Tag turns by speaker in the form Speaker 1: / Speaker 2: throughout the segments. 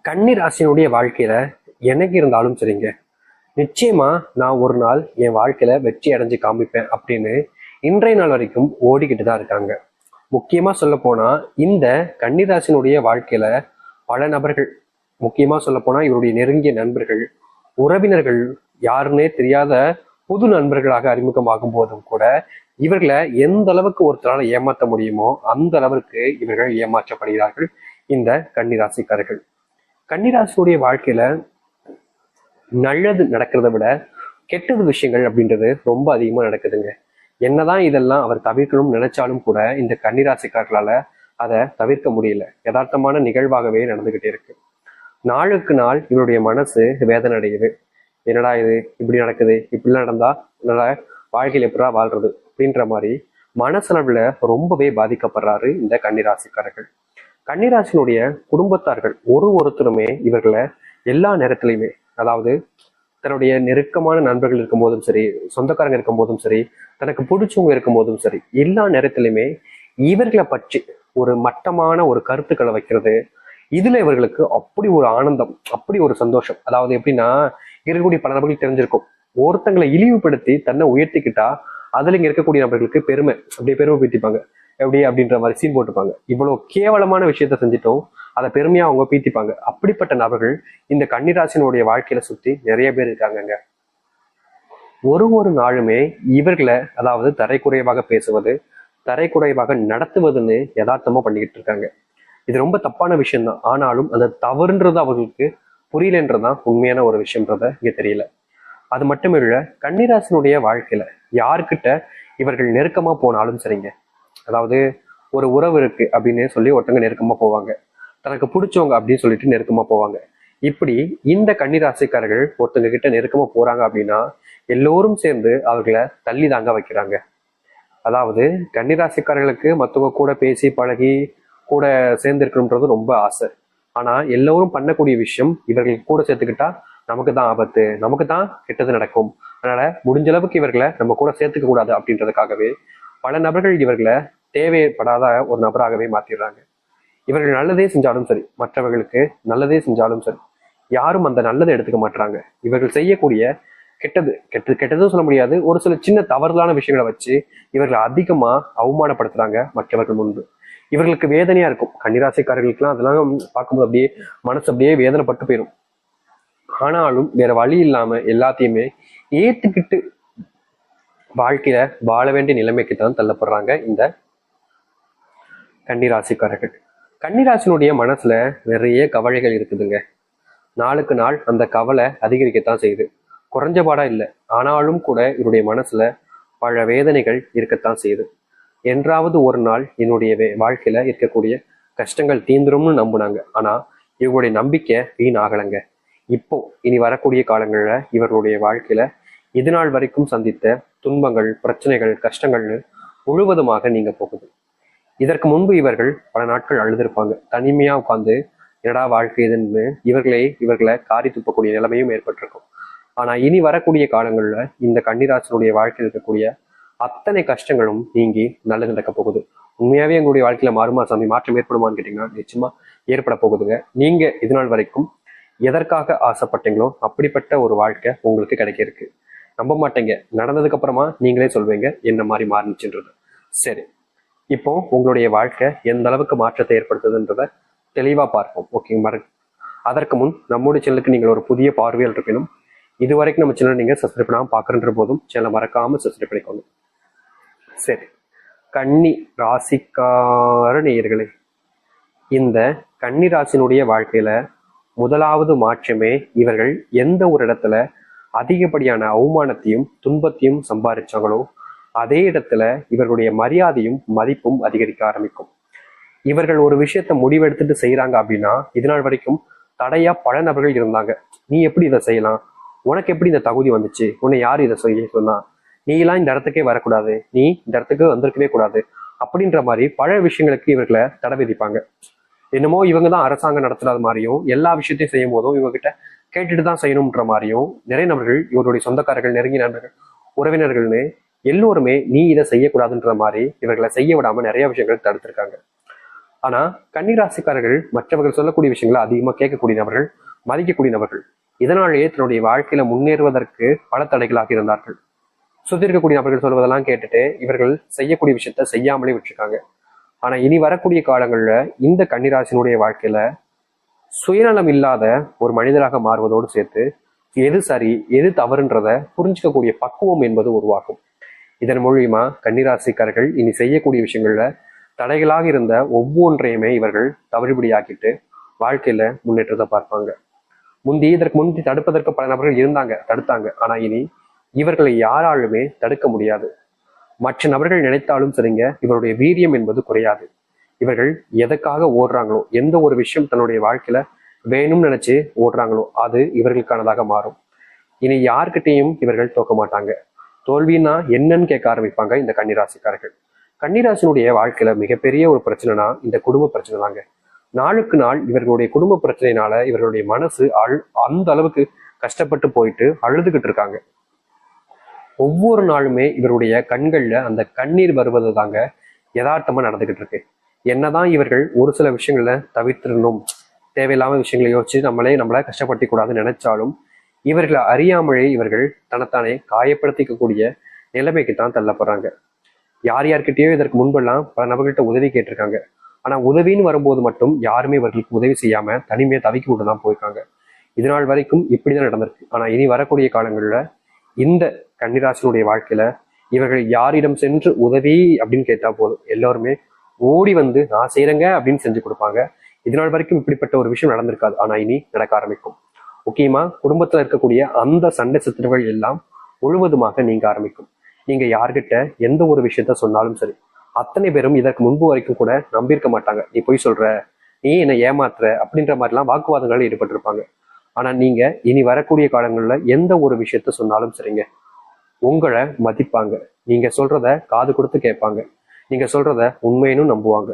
Speaker 1: கன்னி ராசியினுடைய வாழ்க்கையில எனக்கு இருந்தாலும் சரிங்க, நிச்சயமா நான் ஒரு நாள் என் வாழ்க்கையில வெற்றி அடைஞ்சு காமிப்பேன் அப்படின்னு இன்றைய நாள் வரைக்கும் ஓடிக்கிட்டு தான் இருக்காங்க. முக்கியமா சொல்ல போனா இந்த கன்னிராசினுடைய வாழ்க்கையில பல நபர்கள், முக்கியமா சொல்ல போனா இவருடைய நெருங்கிய நண்பர்கள், உறவினர்கள், யாருன்னே தெரியாத புது நண்பர்களாக அறிமுகமாகும் போதும் கூட இவர்களை எந்த அளவுக்கு ஒருத்தரால் ஏமாற்ற முடியுமோ அந்த அளவிற்கு இவர்கள் ஏமாற்றப்படுகிறார்கள் இந்த கன்னிராசிக்காரர்கள். கன்னிராசியுடைய வாழ்க்கையில நல்லது நடக்கிறத விட கெட்டது விஷயங்கள் அப்படின்றது ரொம்ப அதிகமா நடக்குதுங்க. என்னதான் இதெல்லாம் அவர் தவிர்க்கணும்னு நினைச்சாலும் கூட இந்த கன்னிராசிக்காரர்களால அதை தவிர்க்க முடியல. யதார்த்தமான நிகழ்வாகவே நடந்துகிட்டே இருக்கு. நாளுக்கு நாள் இவருடைய மனசு வேதனை அடையுது. என்னடா இது இப்படி நடக்குது, இப்படிலாம் நடந்தா என்னோட வாழ்க்கையில் எப்படா வாழ்றது அப்படின்ற மாதிரி மனசளவுல ரொம்பவே பாதிக்கப்படுறாரு இந்த கன்னிராசிக்காரர்கள். கன்னிராசினுடைய குடும்பத்தார்கள் ஒருத்தருமே இவர்களை எல்லா நேரத்திலையுமே, அதாவது தன்னுடைய நெருக்கமான நண்பர்கள் இருக்கும் போதும் சரி, சொந்தக்காரங்க இருக்கும் போதும் சரி, தனக்கு பிடிச்சவங்க இருக்கும் போதும் சரி, எல்லா நேரத்திலுமே இவர்களை பற்றி ஒரு மட்டமான ஒரு கருத்துக்களை வைக்கிறது. இதுல இவர்களுக்கு அப்படி ஒரு ஆனந்தம், அப்படி ஒரு சந்தோஷம். அதாவது எப்படின்னா, இருக்கக்கூடிய பல நபர்கள் தெரிஞ்சிருக்கும், ஒருத்தங்களை இழிவுபடுத்தி தன்னை உயர்த்திக்கிட்டா அதுல இங்க இருக்கக்கூடிய நபர்களுக்கு பெருமை, அப்படியே பெருமை பீத்திப்பாங்க. எப்படி அப்படின்ற மாதிரி சீன் போட்டுப்பாங்க. இவ்வளவு கேவலமான விஷயத்த செஞ்சுட்டோம், அதை பெருமையா அவங்க பீத்திப்பாங்க. அப்படிப்பட்ட நபர்கள் இந்த கன்னிராசினுடைய வாழ்க்கையில சுத்தி நிறைய பேர் இருக்காங்கங்க. ஒரு நாளுமே இவர்களை, அதாவது தரைக்குறைவாக பேசுவது, தரைக்குறைவாக நடத்துவதுன்னு யதார்த்தமா பண்ணிக்கிட்டு இருக்காங்க. இது ரொம்ப தப்பான விஷயம்தான். ஆனாலும் அந்த தவறுன்றது அவர்களுக்கு புரியலன்றதுதான் உண்மையான ஒரு விஷயம்ன்றத இங்க தெரியல. அது மட்டும் இல்ல, கன்னிராசினுடைய வாழ்க்கையில யாருக்கிட்ட இவர்கள் நெருக்கமா போனாலும் சரிங்க, அதாவது ஒரு உறவு இருக்கு அப்படின்னு சொல்லி ஒருத்தங்க நெருக்கமா போவாங்க, தனக்கு பிடிச்சவங்க அப்படின்னு சொல்லிட்டு நெருக்கமா போவாங்க. இப்படி இந்த கன்னிராசிக்காரர்கள் ஒருத்தங்க கிட்ட நெருக்கமா போறாங்க அப்படின்னா எல்லோரும் சேர்ந்து அவர்களை தள்ளி தாங்க வைக்கிறாங்க. அதாவது கன்னிராசிக்காரர்களுக்கு மற்றவங்க கூட பேசி பழகி கூட சேர்ந்து இருக்கணும்ன்றது ரொம்ப ஆசை. ஆனா எல்லோரும் பண்ணக்கூடிய விஷயம், இவர்கள் கூட சேர்த்துக்கிட்டா நமக்கு தான் ஆபத்து, நமக்கு தான் கெட்டது நடக்கும், அதனால முடிஞ்ச அளவுக்கு இவர்களை நம்ம கூட சேர்த்துக்க கூடாது அப்படின்றதுக்காகவே பல நபர்கள் இவர்களை தேவைப்படாத ஒரு நபராகவே மாத்திடுறாங்க. இவர்கள் நல்லதே செஞ்சாலும் சரி, மற்றவர்களுக்கு நல்லதே செஞ்சாலும் சரி, யாரும் அந்த நல்லதை எடுத்துக்க மாட்டாங்க. இவர்கள் செய்யக்கூடிய கெட்டதும் சொல்ல முடியாது, ஒரு சில சின்ன தவறுதலான விஷயங்களை வச்சு இவர்களை அதிகமா அவமானப்படுத்துறாங்க மற்றவர்கள் முன்பு. இவர்களுக்கு வேதனையா இருக்கும். கன்னிராசிக்காரர்களுக்கெல்லாம் அதெல்லாம் பார்க்கும்போது அப்படியே மனசு அப்படியே வேதனைப்பட்டு போயிடும். ஆனாலும் வேற வழி இல்லாம எல்லாத்தையுமே ஏத்துக்கிட்டு வாழ்க்கையில வாழ வேண்டிய நிலைமைக்கு தான் தள்ளப்படுறாங்க இந்த கன்னிராசிக்காரர்கள். கன்னிராசினுடைய மனசுல நிறைய கவலைகள் இருக்குதுங்க. நாளுக்கு நாள் அந்த கவலை அதிகரிக்கத்தான் செய்யுது, குறைஞ்சபாடா இல்லை. ஆனாலும் கூட இவருடைய மனசுல பல வேதனைகள் இருக்கத்தான் செய்யுது. என்றாவது ஒரு நாள் என்னுடைய வாழ்க்கையில இருக்கக்கூடிய கஷ்டங்கள் தீந்துரும்னு நம்புனாங்க. ஆனா இவங்களுடைய நம்பிக்கை வீண் ஆகலைங்க. இப்போ இனி வரக்கூடிய காலங்கள்ல இவர்களுடைய வாழ்க்கையில இது நாள் வரைக்கும் சந்தித்த துன்பங்கள், பிரச்சனைகள், கஷ்டங்கள்னு முழுவதுமாக நீங்க போகுது. இதற்கு முன்பு இவர்கள் பல நாட்கள் அழுதுருப்பாங்க, தனிமையா உட்காந்து என்னடா வாழ்க்கை இதுன்னு இவர்களை காரி துப்பக்கூடிய நிலைமையும் ஏற்பட்டிருக்கும். ஆனா இனி வரக்கூடிய காலங்கள்ல இந்த கன்னிராசினுடைய வாழ்க்கையில் இருக்கக்கூடிய அத்தனை கஷ்டங்களும் நீங்கி நல்லது நடக்க போகுது. உண்மையாவே எங்களுடைய வாழ்க்கையில மாறுமா சாமி, மாற்றம் ஏற்படுமான்னு கேட்டீங்கன்னா நிச்சயமா ஏற்பட போகுதுங்க. நீங்க இது நாள் வரைக்கும் எதற்காக ஆசைப்பட்டீங்களோ அப்படிப்பட்ட ஒரு வாழ்க்கை உங்களுக்கு கிடைக்க இருக்கு. நம்ப மாட்டீங்க, நடந்ததுக்கு அப்புறமா நீங்களே சொல்வீங்க என்ன மாதிரி மாறுச்சுன்றது. சரி, இப்போ உங்களுடைய வாழ்க்கை எந்த அளவுக்கு மாற்றத்தை ஏற்படுத்துதுன்றத தெளிவா பார்ப்போம். ஓகேங்க. அதற்கு முன் நம்முடைய சேனலுக்கு நீங்கள் ஒரு புதிய பார்வையில் இருக்கணும். இது வரைக்கும் நம்ம சேனல் நீங்க சப்ஸ்கிரைப் பண்ணாம பாக்குற போதும் சேனலை மறக்காம சப்ஸ்கிரைப் பண்ணிக்கோங்க. சரி, கன்னி ராசிக்கார நேயர்களே, இந்த கன்னி ராசினுடைய வாழ்க்கையில முதலாவது மாற்றமே, இவர்கள் எந்த ஒரு இடத்துல அதிகப்படியான அவமானத்தையும் துன்பத்தையும் சம்பாதிச்சாங்களோ அதே இடத்துல இவர்களுடைய மரியாதையும் மதிப்பும் அதிகரிக்க ஆரம்பிக்கும். இவர்கள் ஒரு விஷயத்த முடிவெடுத்துட்டு செய்யறாங்க அப்படின்னா இதனால் வரைக்கும் தடையா பல நபர்கள் இருந்தாங்க. நீ எப்படி இதை செய்யலாம், உனக்கு எப்படி இந்த தகுதி வந்துச்சு, உன்னை யார் இதை செய்ய சொன்னா, நீ எல்லாம் இந்த இடத்துக்கே வரக்கூடாது, நீ இந்த இடத்துக்கு வந்திருக்கவே கூடாது அப்படின்ற மாதிரி பல விஷயங்களுக்கு இவர்களை தடை விதிப்பாங்க. என்னமோ இவங்க தான் அரசாங்கம் நடத்துறது மாதிரியும், எல்லா விஷயத்தையும் செய்யும் போதும் இவங்க கிட்ட கேட்டுட்டு தான் செய்யணும்ன்ற மாதிரியும் நிறைய நபர்கள், இவருடைய சொந்தக்காரர்கள், நெருங்கிய நண்பர்கள், உறவினர்கள்னு எல்லோருமே நீ இதை செய்யக்கூடாதுன்ற மாதிரி இவர்களை செய்ய விடாம நிறைய விஷயங்கள் தடுத்திருக்காங்க. ஆனா கன்னிராசிக்காரர்கள் மற்றவர்கள் சொல்லக்கூடிய விஷயங்களை அதிகமா கேட்கக்கூடிய நபர்கள், மதிக்கக்கூடிய நபர்கள். இதனாலேயே தன்னுடைய வாழ்க்கையில முன்னேறுவதற்கு பல தடைகளாக இருந்தார்கள். சுத்தி இருக்கக்கூடிய நபர்கள் சொல்வதெல்லாம் கேட்டுட்டு இவர்கள் செய்யக்கூடிய விஷயத்த செய்யாமலே விட்டுருக்காங்க. ஆனா இனி வரக்கூடிய காலங்கள்ல இந்த கன்னிராசினுடைய வாழ்க்கையில சுயநலம் இல்லாத ஒரு மனிதராக மாறுவதோடு சேர்த்து எது சரி எது தவறுன்றத புரிஞ்சுக்கக்கூடிய பக்குவம் என்பது உருவாகும். இதன் மூலியமா கன்னிராசிக்காரர்கள் இனி செய்யக்கூடிய விஷயங்கள்ல தடைகளாக இருந்த ஒவ்வொன்றையுமே இவர்கள் தவிடுபடியாக்கிட்டு வாழ்க்கையில முன்னேற்றத்தை பார்ப்பாங்க. இதற்கு முந்தி தடுப்பதற்கு பல நபர்கள் தடுத்தாங்க. ஆனா இனி இவர்களை யாராலுமே தடுக்க முடியாது. மற்ற நபர்கள் நினைத்தாலும் சரிங்க, இவருடைய வீரியம் என்பது குறையாது. இவர்கள் எதற்காக ஓடுறாங்களோ, எந்த ஒரு விஷயம் தன்னுடைய வாழ்க்கையில வேணும்னு நினைச்சு ஓடுறாங்களோ அது இவர்களுக்கானதாக மாறும். இனி யார்கிட்டையும் இவர்கள் தோக்க மாட்டாங்க. தோல்வின்னா என்னன்னு கேட்க ஆரம்பிப்பாங்க இந்த கன்னிராசிக்காரர்கள். கன்னிராசினுடைய வாழ்க்கையில மிகப்பெரிய ஒரு பிரச்சனைனா இந்த குடும்ப பிரச்சனை தாங்க. நாளுக்கு நாள் இவர்களுடைய குடும்ப பிரச்சனையினால இவர்களுடைய மனசு அந்த அளவுக்கு கஷ்டப்பட்டு போயிட்டு அழுதுகிட்டு இருக்காங்க. ஒவ்வொரு நாளுமே இவருடைய கண்கள்ல அந்த கண்ணீர் வருவது தாங்க யதார்த்தமா நடந்துகிட்டு இருக்கு. என்னதான் இவர்கள் ஒரு சில விஷயங்கள தவிர்த்திடணும், தேவையில்லாம விஷயங்களை யோசிச்சு நம்மளை கஷ்டப்படுத்தி கூடாதுன்னு நினைச்சாலும் இவர்களை அறியாமலே இவர்கள் தன்னைத்தானே காயப்படுத்திக்கக்கூடிய நிலைமைக்கு தான் தள்ளப்படுறாங்க. யார்கிட்டயோ இதற்கு முன்பெல்லாம் பல நபர்கள்ட்ட உதவி கேட்டிருக்காங்க. ஆனா உதவின்னு வரும்போது மட்டும் யாருமே இவர்களுக்கு உதவி செய்யாம தனிமையை தவிக்க விட்டு தான் போயிருக்காங்க. இதனால் வரைக்கும் இப்படிதான் நடந்திருக்கு. ஆனா இனி வரக்கூடிய காலங்கள்ல இந்த கன்னிராசினுடைய வாழ்க்கையில இவர்கள் யாரிடம் சென்று உதவி அப்படின்னு கேட்டா போதும், எல்லாருமே ஓடி வந்து நான் செய்யறேங்க அப்படின்னு செஞ்சு கொடுப்பாங்க. இதனால் வரைக்கும் இப்படிப்பட்ட ஒரு விஷயம் நடந்திருக்காது. ஆனா இனி நடக்க ஆரம்பிக்கும். முக்கியமா குடும்பத்துல இருக்கக்கூடிய அந்த சண்டை சத்துருகள் எல்லாம் முழுவதுமாக நீங்க ஆரம்பிக்கும். நீங்க யார்கிட்ட எந்த ஒரு விஷயத்த சொன்னாலும் சரி, அத்தனை பேரும் இதற்கு முன்பு வரைக்கும் கூட நம்பியிருக்க மாட்டாங்க. நீ பொய் சொல்ற, நீ என்னை ஏமாத்துற அப்படின்ற மாதிரிலாம் வாக்குவாதங்கள் ஈடுபட்டிருப்பாங்க. ஆனா நீங்க இனி வரக்கூடிய காலங்கள்ல எந்த ஒரு விஷயத்த சொன்னாலும் சரிங்க, உங்களை மதிப்பாங்க. நீங்க சொல்றத காது கொடுத்து கேட்பாங்க. நீங்க சொல்றத உண்மையினும் நம்புவாங்க.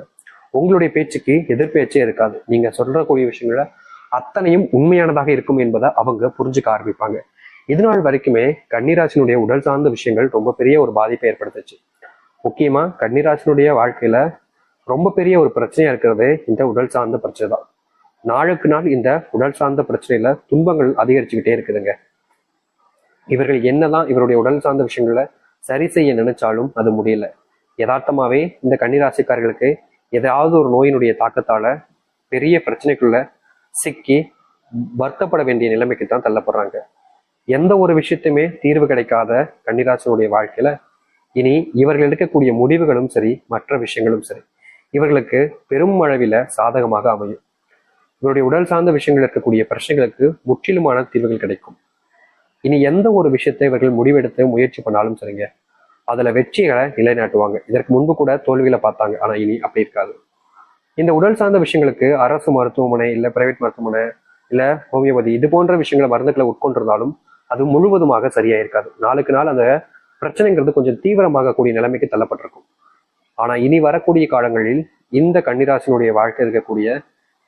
Speaker 1: உங்களுடைய பேச்சுக்கு எதிர்பேச்சே இருக்காது. நீங்க சொல்றக்கூடிய விஷயங்கள அத்தனையும் உண்மையானதாக இருக்கும் என்பதை அவங்க புரிஞ்சுக்க ஆரம்பிப்பாங்க. இதனால் வரைக்குமே கன்னிராசினுடைய உடல் சார்ந்த விஷயங்கள் ரொம்ப பெரிய ஒரு பாதிப்பை ஏற்படுத்துச்சு. முக்கியமா கன்னிராசினுடைய வாழ்க்கையில ரொம்ப பெரிய ஒரு பிரச்சனையா இருக்கிறது இந்த உடல் சார்ந்த பிரச்சனை தான். நாளுக்கு நாள் இந்த உடல் சார்ந்த பிரச்சனையில துன்பங்கள் அதிகரிச்சுக்கிட்டே இருக்குதுங்க. இவர்கள் என்னதான் இவருடைய உடல் சார்ந்த விஷயங்கள சரி செய்ய நினைச்சாலும் அது முடியல. யதார்த்தமாவே இந்த கன்னிராசிக்காரர்களுக்கு ஏதாவது ஒரு நோயினுடைய தாக்கத்தால பெரிய பிரச்சனைக்குள்ள சிக்கி வருத்தப்பட வேண்டிய நிலைமைக்கு தான் தள்ளப்படுறாங்க. எந்த ஒரு விஷயத்தையுமே தீர்வு கிடைக்காத கன்னிராசினுடைய வாழ்க்கையில இனி இவர்கள் எடுக்கக்கூடிய முடிவுகளும் சரி, மற்ற விஷயங்களும் சரி, இவர்களுக்கு பெரும் அளவில சாதகமாக அமையும். இவருடைய உடல் சார்ந்த விஷயங்கள் இருக்கக்கூடிய பிரச்சனைகளுக்கு முற்றிலுமான தீர்வுகள் கிடைக்கும். இனி எந்த ஒரு விஷயத்தை இவர்கள் முடிவெடுத்து முயற்சி பண்ணாலும் சரிங்க, அதுல வெற்றிகளை நிலைநாட்டுவாங்க. இதற்கு முன்பு கூட தோல்வியில பார்த்தாங்க. ஆனா இனி அப்படி இருக்காது. இந்த உடல் சார்ந்த விஷயங்களுக்கு அரசு மருத்துவமனை, இல்ல பிரைவேட் மருத்துவமனை, இல்ல ஹோமியோபதி இது போன்ற விஷயங்களை மருந்துகளை உட்கொண்டிருந்தாலும் அது முழுவதுமாக சரியா இருக்காது. நாளுக்கு நாள் அந்த பிரச்சனைங்கிறது கொஞ்சம் தீவிரமாக கூடிய நிலைமைக்கு தள்ளப்பட்டிருக்கும். ஆனா இனி வரக்கூடிய காலங்களில் இந்த கன்னிராசினுடைய வாழ்க்கை இருக்கக்கூடிய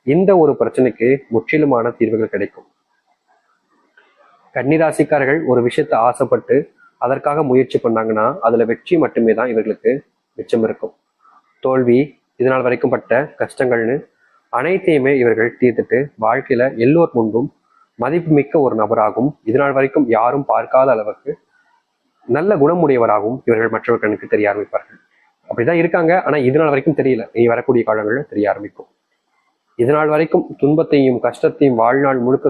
Speaker 1: இந்த ஒரு பிரச்சனைக்கு முற்றிலுமான தீர்வுகள் கிடைக்கும். கன்னிராசிக்காரர்கள் ஒரு விஷயத்த ஆசைப்பட்டு அதற்காக முயற்சி பண்ணாங்கன்னா அதுல வெற்றி மட்டுமே தான் இவர்களுக்கு மிச்சம் இருக்கும். தோல்வி, இதனால் வரைக்கும் பட்ட கஷ்டங்கள்னு அனைத்தையுமே இவர்கள் தீர்த்துட்டு வாழ்க்கையில எல்லோர் முன்பும் மதிப்புமிக்க ஒரு நபராகவும், இதனால் வரைக்கும் யாரும் பார்க்காத அளவுக்கு நல்ல குணமுடையவராகவும் இவர்கள் மற்றவர்களுக்கு தெரிய ஆரம்பிப்பார்கள். அப்படிதான் இருக்காங்க. ஆனா இதனால் வரைக்கும் தெரியல. இனி வரக்கூடிய காலங்களில் தெரிய ஆரம்பிக்கும். இதனால் வரைக்கும் துன்பத்தையும் கஷ்டத்தையும் வாழ்நாள் முழுக்க